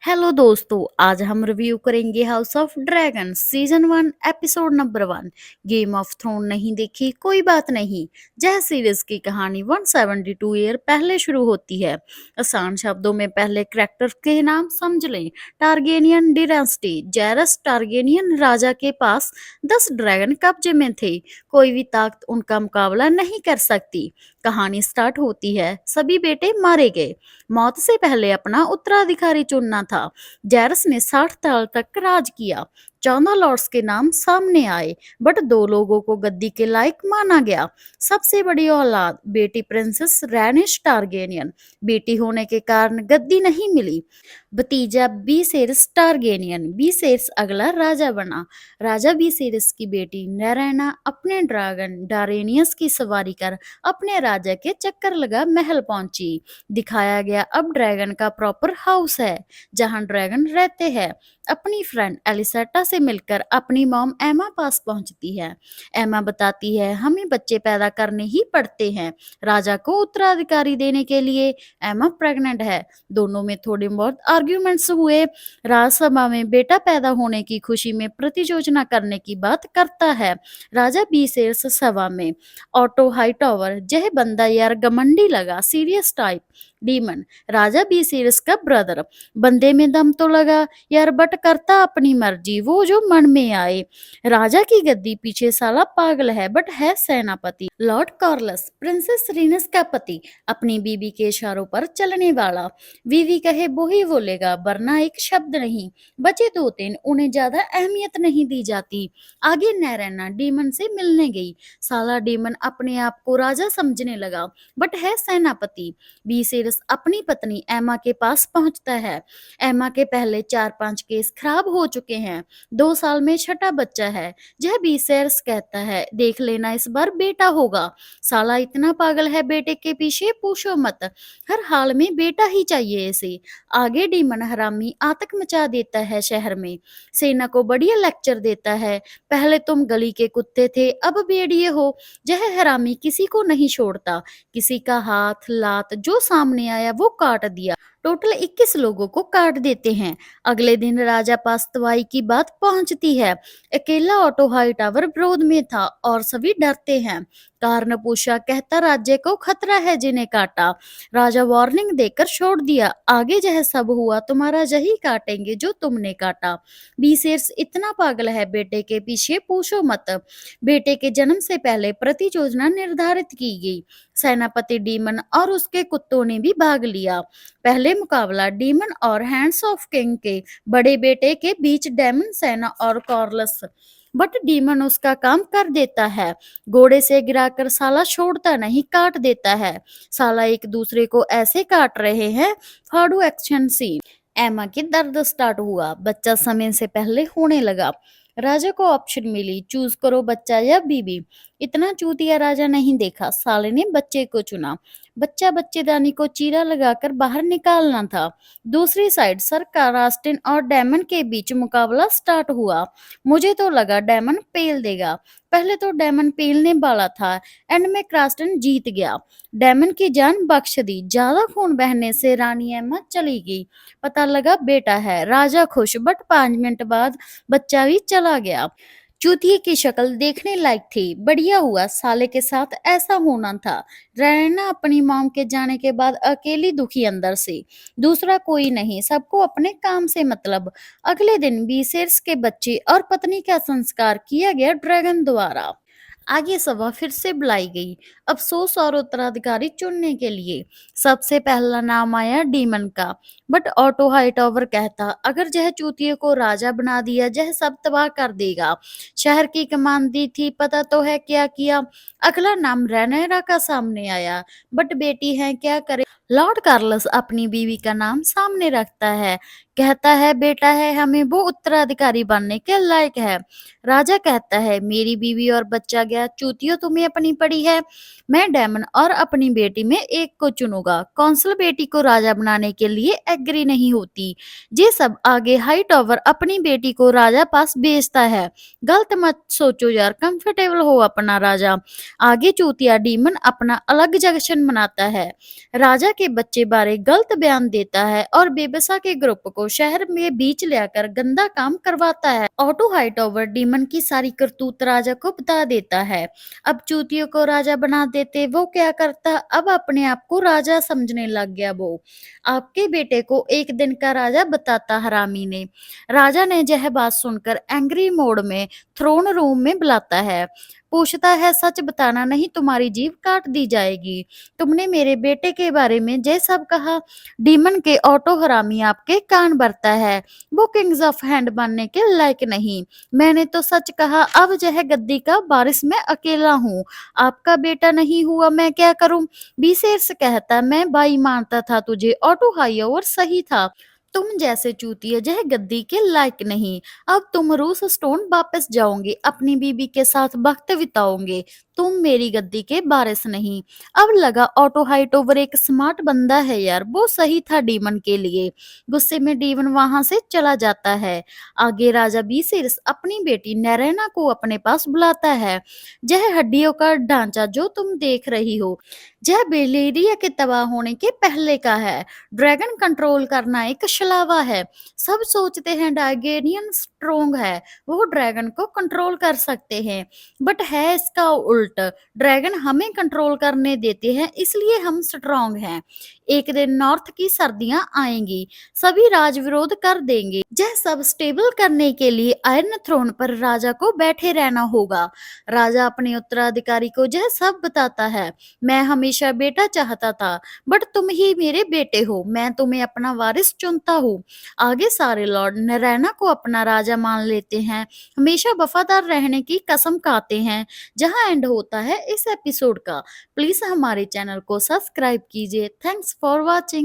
Hello दोस्तों, आज हम रिव्यू करेंगे House of Dragon season 1 episode number 1। Game of Throne नहीं देखी कोई बात नहीं। जय सीरीज की कहानी 172 ईयर पहले शुरू होती है। आसान शब्दों में पहले कैरेक्टर के नाम समझ लें। Targaryen dynasty. जेरस टारगेरियन राजा के पास 10 ड्रैगन कब्जे में थे। कोई भी ताकत उनका मुकाबला नहीं कर सकती। कहानी स्टार्ट होती है, सभी बेटे मारे गए। मौत से पहले अपना उत्तराधिकारी चुनना था। जैरस ने 60 साल तक राज किया। 14 लॉर्ड्स के नाम सामने आए, बट 2 लोगों को गद्दी के लायक माना गया। सबसे बड़ी औलाद बेटी प्रिंसेस रैनिश टारगेरियन। बेटी होने के कारण गद्दी नहीं मिली। भतीजा बीसेरिस टारगेरियन। बीसेरिस अगला राजा बना। राजा बीसेरिस की बेटी नैरेना अपने ड्रैगन डारेनियस की सवारी कर अपने राजा के चक्कर लगा महल पहुंची। दिखाया गया अब ड्रैगन का प्रॉपर हाउस है, जहां ड्रैगन रहते हैं। अपनी फ्रेंड एलिसेटा से मिलकर अपनी मॉम एमा पास पहुंचती है। एमा बताती है हमें बच्चे पैदा करने ही पड़ते हैं राजा को उत्तराधिकारी देने के लिए। एमा प्रेग्नेंट है। दोनों में थोड़े बहुत आर्ग्यूमेंट्स हुए। राज्यसभा में बेटा पैदा होने की खुशी में प्रतियोजना करने की बात करता है। राजा बीसेर्स सभा में ऑटो हाईटॉवर जह बंदा यार घमंडी लगा, सीरियस टाइप। डीमन राजा बीसेरिस का ब्रदर। बंदे में दम तो लगा यार, बट करता अपनी मर्जी वो जो मन में आए। राजा की गद्दी पीछे साला पागल है, बट है सेनापति। लॉर्ड कॉर्लस प्रिंसेस रीनस का पति, अपनी बीबी के इशारों पर चलने वाला। बीवी कहे वो ही बोलेगा, वरना एक शब्द नहीं। बचे 2 दिन, उन्हें ज्यादा अहमियत नहीं दी जाती। आगे नैरेना डीमन से मिलने गई। साला डीमन अपने आप को राजा समझने लगा, बट है सेनापति। बीसेरिस अपनी पत्नी एमा के पास पहुंचता है। एमा के पहले 4-5 केस खराब हो चुके हैं। 2 साल में छठा बच्चा है। यह बीसेरिस कहता है देख लेना इस बार बेटा होगा। साला इतना पागल है बेटे के पीछे पूछो मत। हर हाल में बेटा ही चाहिए इसे। आगे डीमन हरामी आतंक मचा देता है शहर में। सेना को बढ़िया लेक्चर देता है। पहले तुम गली के कुत्ते थे, अब भेड़िए हो। यह हरामी किसी को नहीं छोड़ता। किसी का हाथ लात जो सामने आया वो काट दिया। टोटल 21 लोगों को काट देते हैं। अगले दिन राजा पास तवाई की बात पहुंचती है। अकेला ऑटो हाई टावर विरोध में था और सभी डरते हैं। कारण पूछा, कहता राज्य को खतरा है जिन्हें काटा। राजा वार्निंग देकर छोड़ दिया, आगे यह सब हुआ तुम्हारा यही काटेंगे जो तुमने काटा। बीसेर्स इतना पागल है बेटे के पीछे पूछो मत। बेटे के जन्म से पहले प्रति योजना निर्धारित की गई। सेनापति डीमन और उसके कुत्तों ने भी भाग लिया। पहले मुकाबला डीमन और हैंड्स ऑफ किंग के बड़े बेटे के बीच डेमन सेना और कॉर्लस, बट डीमन उसका काम कर देता है। घोड़े से गिराकर साला छोड़ता नहीं, काट देता है। साला एक दूसरे को ऐसे काट रहे हैं, फाड़ू एक्शन सीन। एमा की दर्द स्टार्ट हुआ, बच्चा समय से पहले होने लगा। राजा को ऑप्शन मिली, चूज करो बच्चा या बीबी। इतना चूतिया राजा नहीं देखा, साले ने बच्चे को चुना। बच्चा बच्चेदानी को चीरा लगाकर बाहर निकालना था। दूसरी साइड सर कारास्टिन और डेमन के बीच मुकाबला स्टार्ट हुआ। मुझे तो लगा डेमन पेल देगा। पहले तो डेमन पेलने वाला था, एंड में क्रास्टन जीत गया। डेमन की जान बख्श दी। ज्यादा खून बहने से रानी एमा चली गई। पता लगा बेटा है। राजा खुश, बट 5 मिनट बाद बच्चा भी चला गया। चूतिए की शक्ल देखने लायक थी। बढ़िया हुआ साले के साथ ऐसा होना था। रैना अपनी मॉम के जाने के बाद अकेली दुखी अंदर से। दूसरा कोई नहीं, सबको अपने काम से मतलब। अगले दिन बीसेर्स के बच्चे और पत्नी का संस्कार किया गया ड्रैगन द्वारा। आगे सभा फिर से बुलाई गई, अफसोस और उत्तराधिकारी चुनने के लिए। सबसे पहला नाम आया डीमन का, बट ऑटो हाईटॉवर कहता अगर यह चूतिए को राजा बना दिया यह सब तबाह कर देगा। शहर की कमान दी थी, पता तो है क्या किया। अगला नाम रैनेरा का सामने आया, बट बेटी है क्या करे। लॉर्ड कार्लस अपनी बीवी का नाम सामने रखता है। कहता है बेटा है हमें वो उत्तराधिकारी बनने के लायक है। राजा कहता है मेरी बीवी और बच्चा गया, चूतियो तुम्हें अपनी पड़ी है। मैं डेमन और अपनी बेटी में एक को चुनूंगा। कौंसल बेटी को राजा बनाने के लिए एग्री नहीं होती। ये सब आगे हाई टॉवर अपनी बेटी को राजा पास भेजता है। गलत मत सोचो यार, कंफर्टेबल हो अपना राजा। आगे चूतिया डीमन अपना अलग जंक्शन बनाता है। राजा के बच्चे बारे गलत बयान देता है और बेबसा के ग्रुप को को शहर में बीच लाकर गंदा काम करवाता है। ऑटो हाईटॉवर डीमन की सारी करतूत राजा को बता देता है। अब चूतियों को राजा बना देते वो क्या करता, अब अपने आप को राजा समझने लग गया वो। आपके बेटे को एक दिन का राजा बताता हरामी ने। राजा ने यह बात सुनकर एंग्री मोड में थ्रोन रूम में बुलाता है। पूछता है, सच बताना नहीं तुम्हारी जीभ काट दी जाएगी। तुमने मेरे बेटे के बारे में जे सब कहा। डीमन के ऑटो हरामी आपके कान भरता है। वो किंग्स ऑफ हैंड बनने के लायक नहीं। मैंने तो सच कहा, अब यह गद्दी का वारिस मैं अकेला हूँ। आपका बेटा नहीं हुआ, मैं क्या करूं। बीसेर्स कहता, मैं बाई मानता था तुझे, ऑटो हाई और सही था। तुम जैसे चूतिया यह गद्दी के लायक नहीं। अब तुम रूस स्टोन वापस जाओगे, अपनी बीबी के साथ वक्त बिताओगे। तुम मेरी गद्दी के वारिस नहीं। अब लगा ऑटो हाइटोवर एक स्मार्ट बंदा है यार, वो सही था डीमन के लिए। गुस्से में डीमन वहां से चला जाता है। आगे राजा बीसेरिस अपनी बेटी नैरेना को अपने पास बुलाता है। यह हड्डियों का ढांचा जो तुम देख रही हो, यह बेलेरिया के तबाह होने के पहले का है। ड्रैगन कंट्रोल करना एक छलावा है। सब सोचते हैं टारगेरियन स्ट्रोंग है, वो ड्रैगन को कंट्रोल कर सकते हैं, बट है इसका उल्ट। ड्रैगन हमें कंट्रोल करने देते हैं, इसलिए हम स्ट्रांग हैं। एक दिन नॉर्थ की सर्दियां आएंगी, सभी राज विरोध कर देंगे। यह सब स्टेबल करने के लिए आयरन थ्रोन पर राजा को बैठे रहना होगा। राजा अपने उत्तराधिकारी को यह सब बताता है। मैं हमेशा बेटा चाहता था, बट तुम ही मेरे बेटे हो, मैं तुम्हें अपना वारिस चुनता हूँ। आगे सारे लॉर्ड नरैना को अपना राजा मान लेते हैं, हमेशा वफादार रहने की कसम खाते हैं। जहां एंड होता है इस एपिसोड का। प्लीज हमारे चैनल को सब्सक्राइब कीजिए। Thanks for watching.